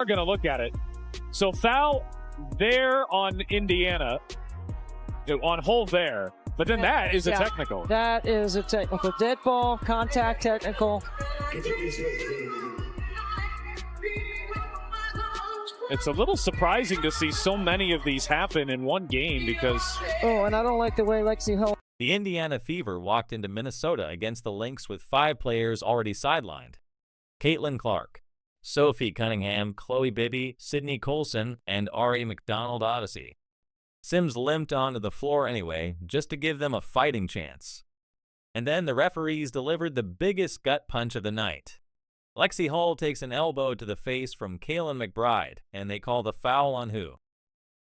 We're going to look at it. So foul there on Indiana, on hole there. But then that is a technical. That is a technical. Dead ball, contact technical. It's a little surprising to see so many of these happen in one game because... Oh, and I don't like the way Lexi Hull... The Indiana Fever walked into Minnesota against the Lynx with 5 players already sidelined. Caitlin Clark, Sophie Cunningham, Chloe Bibby, Sydney Colson, and Ari McDonald Odyssey. Sims limped onto the floor anyway, just to give them a fighting chance. And then the referees delivered the biggest gut punch of the night. Lexi Hull takes an elbow to the face from Kaylin McBride, and they call the foul on who?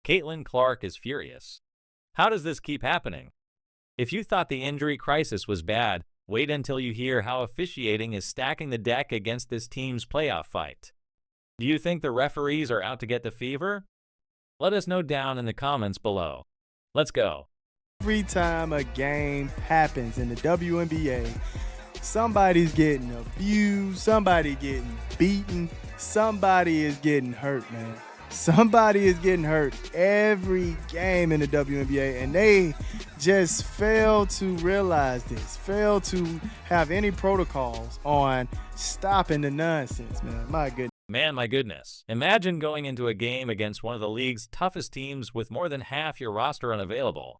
Caitlin Clark is furious. How does this keep happening? If you thought the injury crisis was bad, wait until you hear how officiating is stacking the deck against this team's playoff fight. Do you think the referees are out to get the Fever? Let us know down in the comments below. Let's go. Every time a game happens in the WNBA, somebody's getting abused, somebody getting beaten, somebody is getting hurt, man. Somebody is getting hurt every game in the WNBA, and they just fail to realize this, fail to have any protocols on stopping the nonsense, man. My goodness. Man, my goodness. Imagine going into a game against one of the league's toughest teams with more than half your roster unavailable.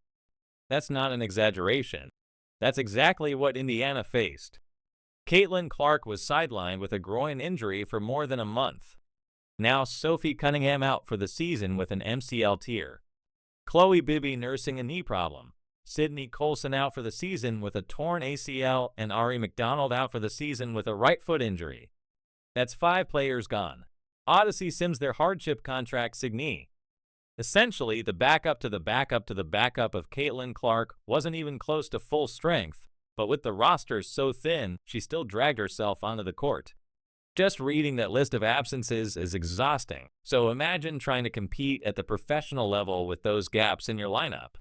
That's not an exaggeration. That's exactly what Indiana faced. Caitlin Clark was sidelined with a groin injury for more than a month. Now Sophie Cunningham out for the season with an MCL tear. Chloe Bibby nursing a knee problem. Sydney Colson out for the season with a torn ACL, and Ari McDonald out for the season with a right foot injury. That's 5 players gone. Odyssey sims their hardship contract signee. Essentially, the backup to the backup to the backup of Caitlin Clark wasn't even close to full strength, but with the roster so thin, she still dragged herself onto the court. Just reading that list of absences is exhausting, so imagine trying to compete at the professional level with those gaps in your lineup.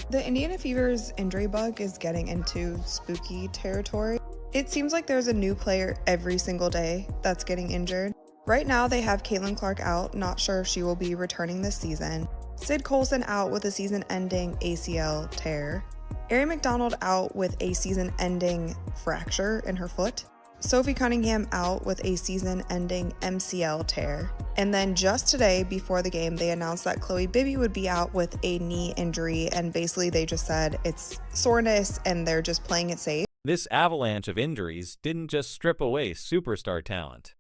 The Indiana Fever's injury bug is getting into spooky territory. It seems like there's a new player every single day that's getting injured. Right now they have Caitlin Clark out, not sure if she will be returning this season. Sid Colson out with a season-ending ACL tear. Ari McDonald out with a season-ending fracture in her foot. Sophie Cunningham out with a season-ending MCL tear. And then just today, before the game, they announced that Chloe Bibby would be out with a knee injury, and basically they just said it's soreness and they're just playing it safe. This avalanche of injuries didn't just strip away superstar talent.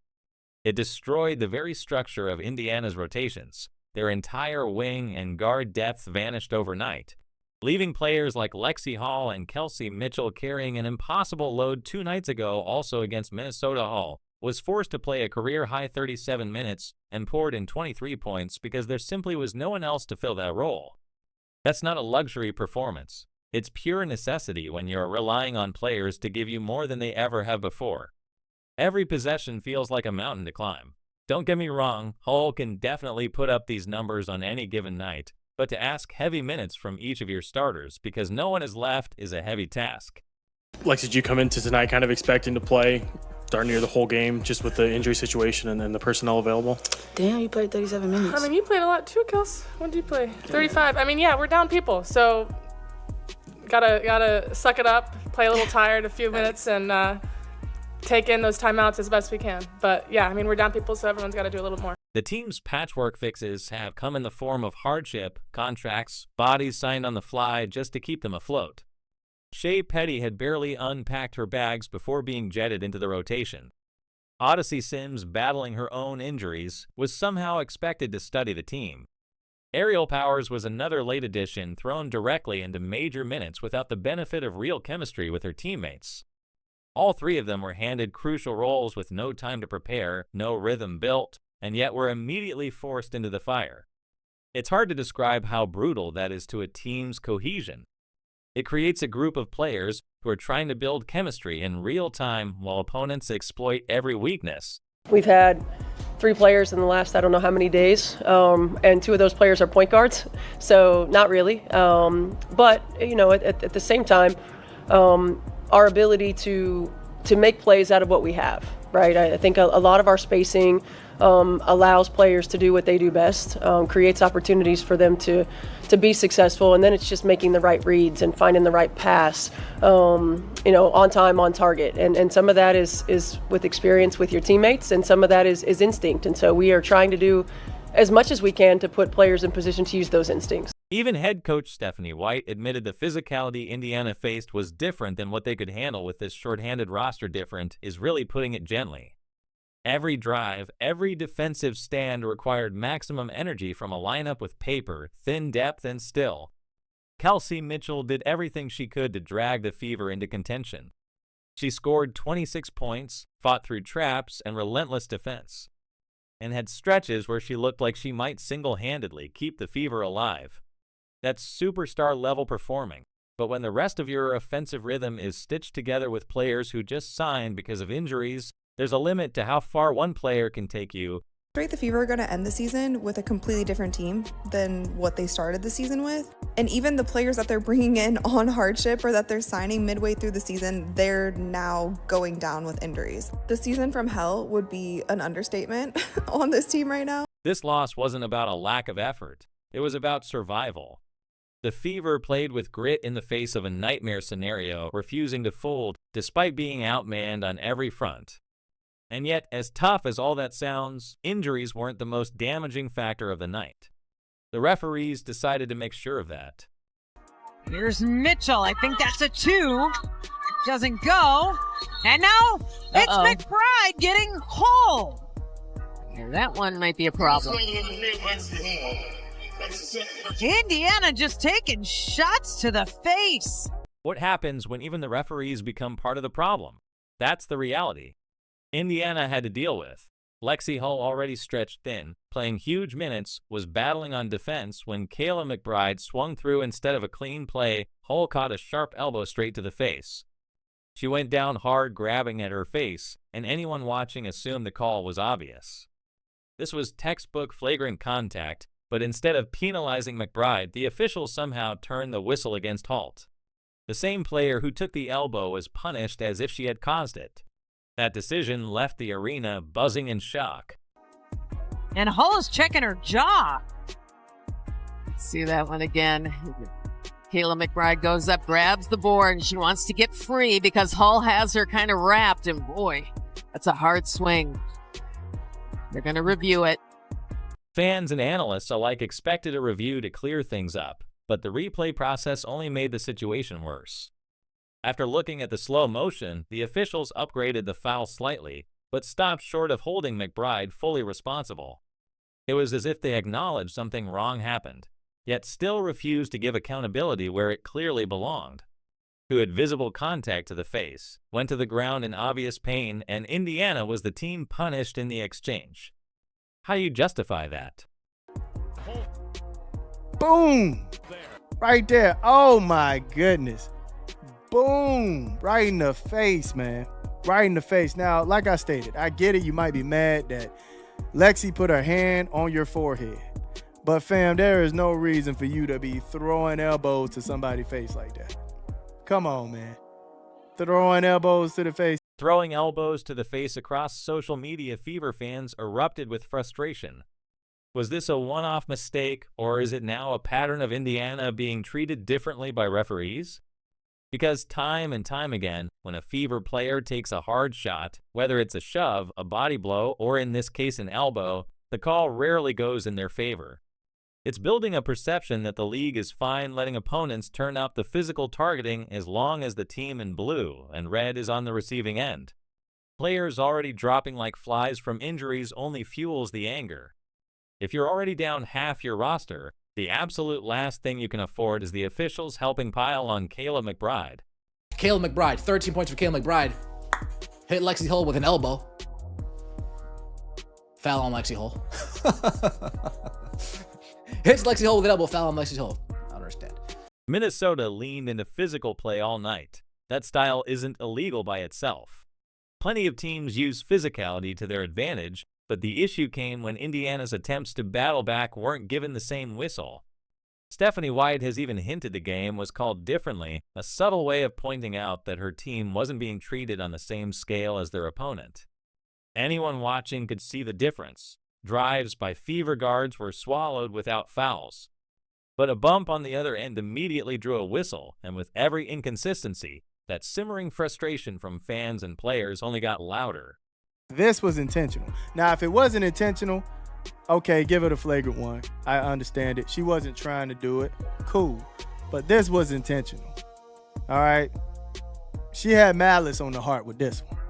It destroyed the very structure of Indiana's rotations. Their entire wing and guard depth vanished overnight, leaving players like Lexi Hull and Kelsey Mitchell carrying an impossible load 2 nights ago. Also against Minnesota, Hull was forced to play a career-high 37 minutes and poured in 23 points because there simply was no one else to fill that role. That's not a luxury performance. It's pure necessity when you're relying on players to give you more than they ever have before. Every possession feels like a mountain to climb. Don't get me wrong, Hull can definitely put up these numbers on any given night, but to ask heavy minutes from each of your starters because no one is left is a heavy task. Lex, did you come into tonight kind of expecting to play darn near the whole game just with the injury situation and the personnel available? Damn, you played 37 minutes. I mean, you played a lot too, Kels. When did you play? 35. I mean, yeah, we're down people, so gotta suck it up, play a little tired a few minutes, and take in those timeouts as best we can. But yeah, I mean, we're down people, so everyone's got to do a little more. The team's patchwork fixes have come in the form of hardship, contracts, bodies signed on the fly just to keep them afloat. Shea Petty had barely unpacked her bags before being jetted into the rotation. Odyssey Sims, battling her own injuries, was somehow expected to study the team. Ariel Powers was another late addition thrown directly into major minutes without the benefit of real chemistry with her teammates. All 3 of them were handed crucial roles with no time to prepare, no rhythm built, and yet were immediately forced into the fire. It's hard to describe how brutal that is to a team's cohesion. It creates a group of players who are trying to build chemistry in real time while opponents exploit every weakness. We've had 3 players in the last I don't know how many days, and 2 of those players are point guards, so not really. But you know, at the same time, our ability to make plays out of what we have, right? I think a lot of our spacing allows players to do what they do best, creates opportunities for them to be successful, and then it's just making the right reads and finding the right pass, on time, on target. And some of that is with experience with your teammates, and some of that is instinct. And so we are trying to do as much as we can to put players in position to use those instincts. Even head coach Stephanie White admitted the physicality Indiana faced was different than what they could handle with this shorthanded roster. Different is really putting it gently. Every drive, every defensive stand required maximum energy from a lineup with paper, thin depth, and still. Kelsey Mitchell did everything she could to drag the Fever into contention. She scored 26 points, fought through traps and relentless defense, and had stretches where she looked like she might single-handedly keep the Fever alive. That's superstar-level performing, but when the rest of your offensive rhythm is stitched together with players who just signed because of injuries, there's a limit to how far one player can take you. The Fever are going to end the season with a completely different team than what they started the season with. And even the players that they're bringing in on hardship or that they're signing midway through the season, they're now going down with injuries. The season from hell would be an understatement on this team right now. This loss wasn't about a lack of effort. It was about survival. The Fever played with grit in the face of a nightmare scenario, refusing to fold despite being outmanned on every front. And yet, as tough as all that sounds, injuries weren't the most damaging factor of the night. The referees decided to make sure of that. Here's Mitchell. I think that's a 2. Doesn't go. And now it's McBride getting Hull. Yeah, that one might be a problem. Indiana just taking shots to the face. What happens when even the referees become part of the problem? That's the reality Indiana had to deal with. Lexi Hull, already stretched thin, playing huge minutes, was battling on defense when Kayla McBride swung through instead of a clean play. Hull caught a sharp elbow straight to the face. She went down hard, grabbing at her face, and anyone watching assumed the call was obvious. This was textbook flagrant contact, but instead of penalizing McBride, the officials somehow turned the whistle against Holt. The same player who took the elbow was punished as if she had caused it. That decision left the arena buzzing in shock. And Hull is checking her jaw. Let's see that one again. Kayla McBride goes up, grabs the board, and she wants to get free because Hull has her kind of wrapped, and boy, that's a hard swing. They're going to review it. Fans and analysts alike expected a review to clear things up, but the replay process only made the situation worse. After looking at the slow motion, the officials upgraded the foul slightly, but stopped short of holding McBride fully responsible. It was as if they acknowledged something wrong happened, yet still refused to give accountability where it clearly belonged. Who had visible contact to the face, went to the ground in obvious pain, and Indiana was the team punished in the exchange. How do you justify that? Boom! Right there. Oh my goodness. Boom! Right in the face, man. Right in the face. Now, like I stated, I get it. You might be mad that Lexi put her hand on your forehead. But fam, there is no reason for you to be throwing elbows to somebody's face like that. Come on, man. Throwing elbows to the face. Throwing elbows to the face across social media, Fever fans erupted with frustration. Was this a one-off mistake, or is it now a pattern of Indiana being treated differently by referees? Because time and time again, when a Fever player takes a hard shot, whether it's a shove, a body blow, or in this case an elbow, the call rarely goes in their favor. It's building a perception that the league is fine letting opponents turn up the physical targeting as long as the team in blue and red is on the receiving end. Players already dropping like flies from injuries only fuels the anger. If you're already down half your roster, the absolute last thing you can afford is the officials helping pile on Kayla McBride. Kayla McBride, 13 points for Kayla McBride. Hit Lexi Hull with an elbow. Foul on Lexi Hull. Hits Lexi Hull with an elbow, foul on Lexi Hull. I don't understand. Minnesota leaned into physical play all night. That style isn't illegal by itself. Plenty of teams use physicality to their advantage, but the issue came when Indiana's attempts to battle back weren't given the same whistle. Stephanie White has even hinted the game was called differently, a subtle way of pointing out that her team wasn't being treated on the same scale as their opponent. Anyone watching could see the difference. Drives by Fever guards were swallowed without fouls. But a bump on the other end immediately drew a whistle, and with every inconsistency, that simmering frustration from fans and players only got louder. This was intentional. Now, if it wasn't intentional, okay, give it a flagrant one. I understand it. She wasn't trying to do it. Cool. But this was intentional. All right? She had malice on the heart with this one.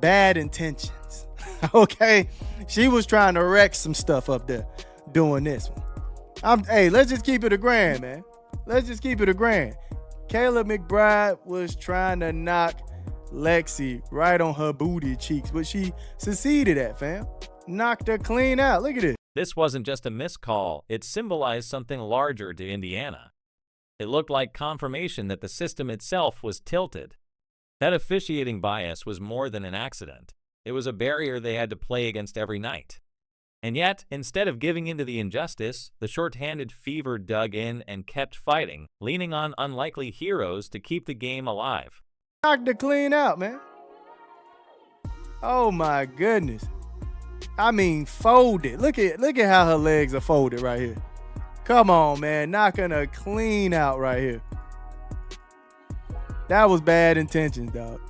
Bad intentions. Okay? She was trying to wreck some stuff up there doing this one. Hey, let's just keep it a grand, man. Let's just keep it a grand. Kayla McBride was trying to knock Lexi right on her booty cheeks, but she succeeded at, fam. Knocked her clean out. Look at this. This wasn't just a missed call. It symbolized something larger to Indiana. It looked like confirmation that the system itself was tilted. That officiating bias was more than an accident. It was a barrier they had to play against every night. And yet, instead of giving in to the injustice, the short-handed Fever dug in and kept fighting, leaning on unlikely heroes to keep the game alive. Knocked her clean out, man. Oh my goodness. I mean, folded. Look at how her legs are folded right here. Come on, man. Knocking her clean out right here. That was bad intentions, dog.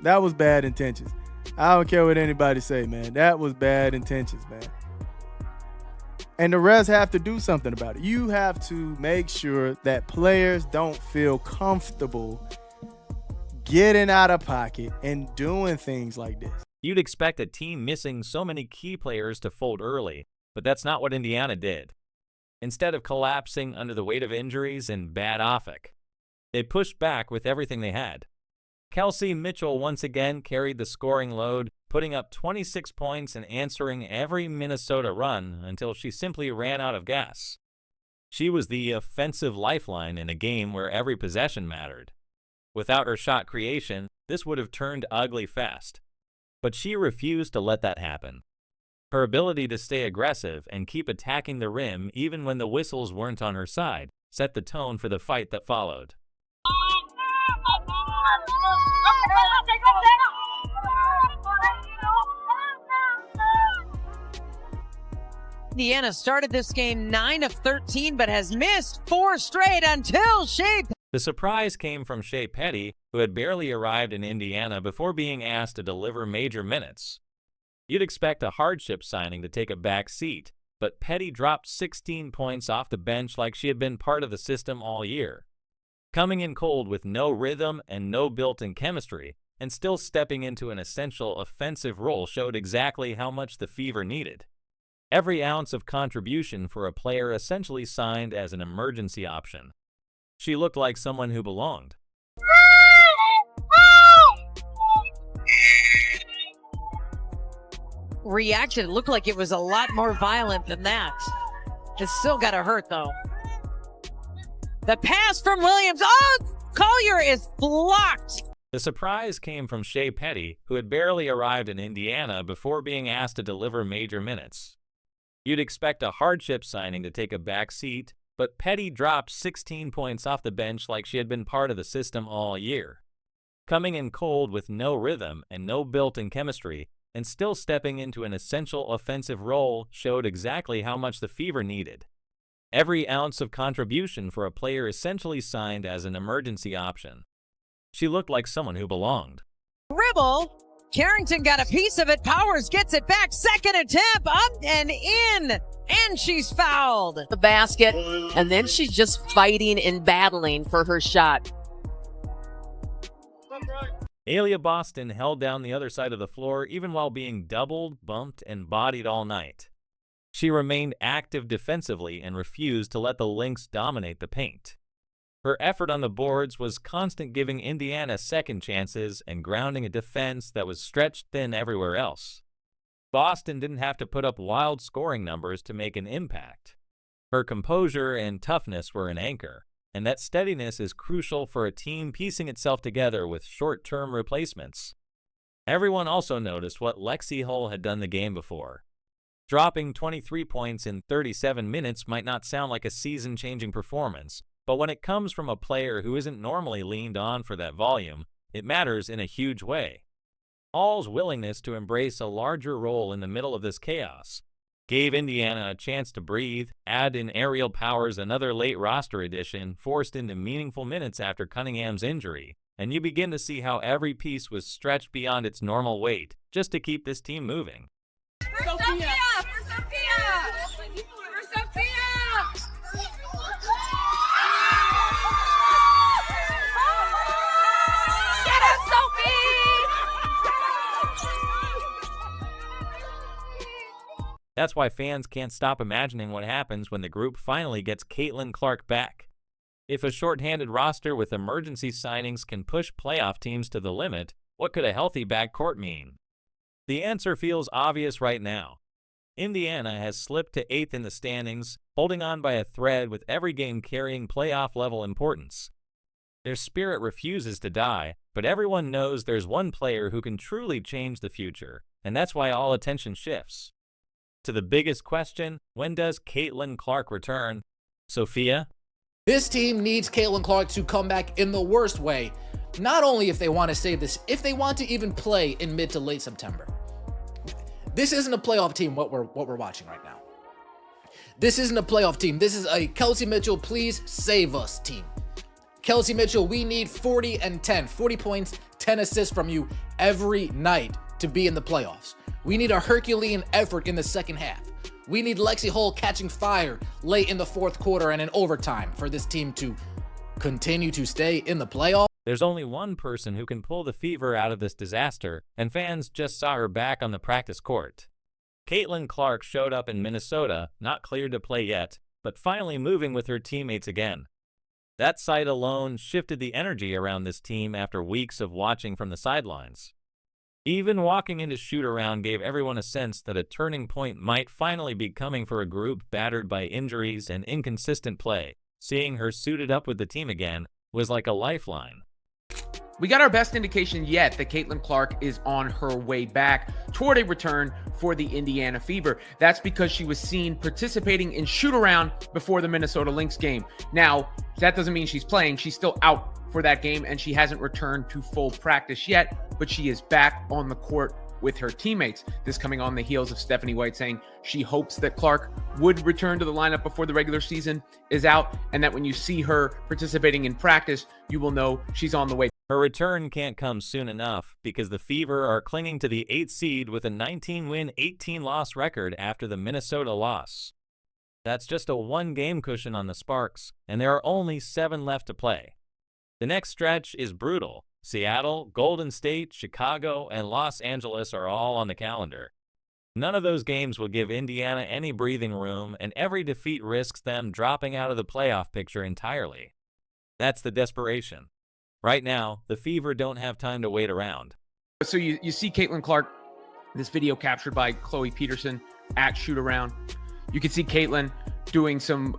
That was bad intentions. I don't care what anybody say, man. That was bad intentions, man. And the refs have to do something about it. You have to make sure that players don't feel comfortable getting out of pocket and doing things like this. You'd expect a team missing so many key players to fold early, but that's not what Indiana did. Instead of collapsing under the weight of injuries and bad offense, they pushed back with everything they had. Kelsey Mitchell once again carried the scoring load, putting up 26 points and answering every Minnesota run until she simply ran out of gas. She was the offensive lifeline in a game where every possession mattered. Without her shot creation, this would have turned ugly fast. But she refused to let that happen. Her ability to stay aggressive and keep attacking the rim even when the whistles weren't on her side set the tone for the fight that followed. Indiana started this game 9 of 13, but has missed 4 straight until Shea. The surprise came from Shea Petty, who had barely arrived in Indiana before being asked to deliver major minutes. You'd expect a hardship signing to take a back seat, but Petty dropped 16 points off the bench like she had been part of the system all year. Coming in cold with no rhythm and no built-in chemistry, and still stepping into an essential offensive role showed exactly how much the Fever needed. Every ounce of contribution for a player essentially signed as an emergency option. She looked like someone who belonged. Reaction looked like it was a lot more violent than that. It still got to hurt, though. The pass from Williams. Oh, Collier is blocked. The surprise came from Shea Petty, who had barely arrived in Indiana before being asked to deliver major minutes. You'd expect a hardship signing to take a back seat, but Petty dropped 16 points off the bench like she had been part of the system all year. Coming in cold with no rhythm and no built-in chemistry, and still stepping into an essential offensive role showed exactly how much the Fever needed. Every ounce of contribution for a player essentially signed as an emergency option. She looked like someone who belonged. Dribble. Carrington got a piece of it. Powers gets it back. Second attempt. Up and in. And she's fouled. The basket. And then she's just fighting and battling for her shot. Aaliyah Boston held down the other side of the floor even while being doubled, bumped, and bodied all night. She remained active defensively and refused to let the Lynx dominate the paint. Her effort on the boards was constant, giving Indiana second chances and grounding a defense that was stretched thin everywhere else. Boston didn't have to put up wild scoring numbers to make an impact. Her composure and toughness were an anchor, and that steadiness is crucial for a team piecing itself together with short-term replacements. Everyone also noticed what Lexi Hull had done the game before. Dropping 23 points in 37 minutes might not sound like a season-changing performance, but when it comes from a player who isn't normally leaned on for that volume, it matters in a huge way. Hall's willingness to embrace a larger role in the middle of this chaos gave Indiana a chance to breathe. Add in aerial powers, another late roster addition forced into meaningful minutes after Cunningham's injury, and you begin to see how every piece was stretched beyond its normal weight just to keep this team moving. For Sophia! For Sophia! For Sophia! Get up, Sophie! That's why fans can't stop imagining what happens when the group finally gets Caitlin Clark back. If a shorthanded roster with emergency signings can push playoff teams to the limit, what could a healthy backcourt mean? The answer feels obvious right now. Indiana has slipped to 8th in the standings, holding on by a thread with every game carrying playoff-level importance. Their spirit refuses to die, but everyone knows there's one player who can truly change the future, and that's why all attention shifts to the biggest question: when does Caitlin Clark return? Sophia? This team needs Caitlin Clark to come back in the worst way. Not only if they want to save this, if they want to even play in mid to late September. This isn't a playoff team, what we're watching right now. This isn't a playoff team. This is a Kelsey Mitchell, please save us team. Kelsey Mitchell, we need 40 and 10. 40 points, 10 assists from you every night to be in the playoffs. We need a Herculean effort in the second half. We need Lexi Hull catching fire late in the fourth quarter and in overtime for this team to continue to stay in the playoffs. There's only one person who can pull the Fever out of this disaster, and fans just saw her back on the practice court. Caitlin Clark showed up in Minnesota, not cleared to play yet, but finally moving with her teammates again. That sight alone shifted the energy around this team after weeks of watching from the sidelines. Even walking into shoot-around gave everyone a sense that a turning point might finally be coming for a group battered by injuries and inconsistent play. Seeing her suited up with the team again was like a lifeline. We got our best indication yet that Caitlin Clark is on her way back toward a return for the Indiana Fever. That's because she was seen participating in shoot-around before the Minnesota Lynx game. Now, that doesn't mean she's playing. She's still out for that game, and she hasn't returned to full practice yet, but she is back on the court with her teammates. This coming on the heels of Stephanie White saying she hopes that Clark would return to the lineup before the regular season is out, and that when you see her participating in practice, you will know she's on the way. Her return can't come soon enough because the Fever are clinging to the 8th seed with a 19-win, 18-loss record after the Minnesota loss. That's just a one-game cushion on the Sparks, and there are only 7 left to play. The next stretch is brutal. Seattle, Golden State, Chicago, and Los Angeles are all on the calendar. None of those games will give Indiana any breathing room, and every defeat risks them dropping out of the playoff picture entirely. That's the desperation. Right now, the Fever don't have time to wait around. So you see Caitlin Clark, this video captured by Chloe Peterson at shoot-around. You can see Caitlin doing some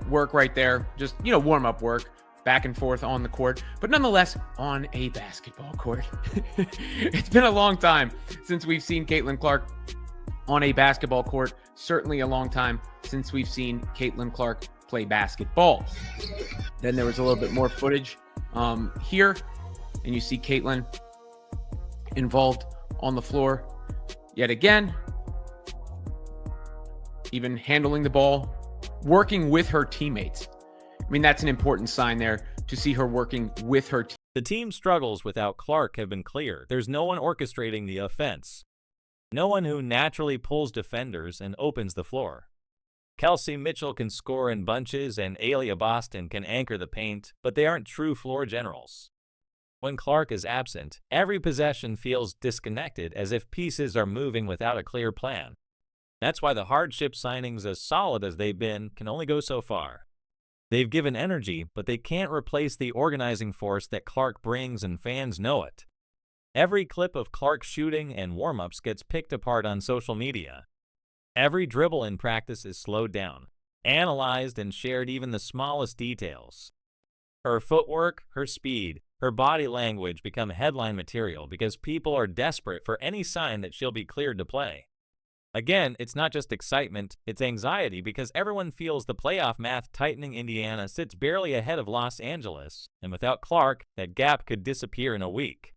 work right there, just, warm-up work, back and forth on the court, but nonetheless on a basketball court. It's been a long time since we've seen Caitlin Clark on a basketball court. Certainly a long time since we've seen Caitlin Clark play basketball. Then there was a little bit more footage here, and you see Caitlin involved on the floor yet again, even handling the ball, working with her teammates. I mean, that's an important sign there to see her working with her team. The team's struggles without Clark have been clear. There's no one orchestrating the offense. No one who naturally pulls defenders and opens the floor. Kelsey Mitchell can score in bunches and Aaliyah Boston can anchor the paint, but they aren't true floor generals. When Clark is absent, every possession feels disconnected, as if pieces are moving without a clear plan. That's why the hardship signings, as solid as they've been, can only go so far. They've given energy, but they can't replace the organizing force that Clark brings, and fans know it. Every clip of Clark shooting and warm-ups gets picked apart on social media. Every dribble in practice is slowed down, analyzed, and shared, even the smallest details. Her footwork, her speed, her body language become headline material because people are desperate for any sign that she'll be cleared to play. Again, it's not just excitement, it's anxiety, because everyone feels the playoff math tightening. Indiana sits barely ahead of Los Angeles, and without Clark, that gap could disappear in a week.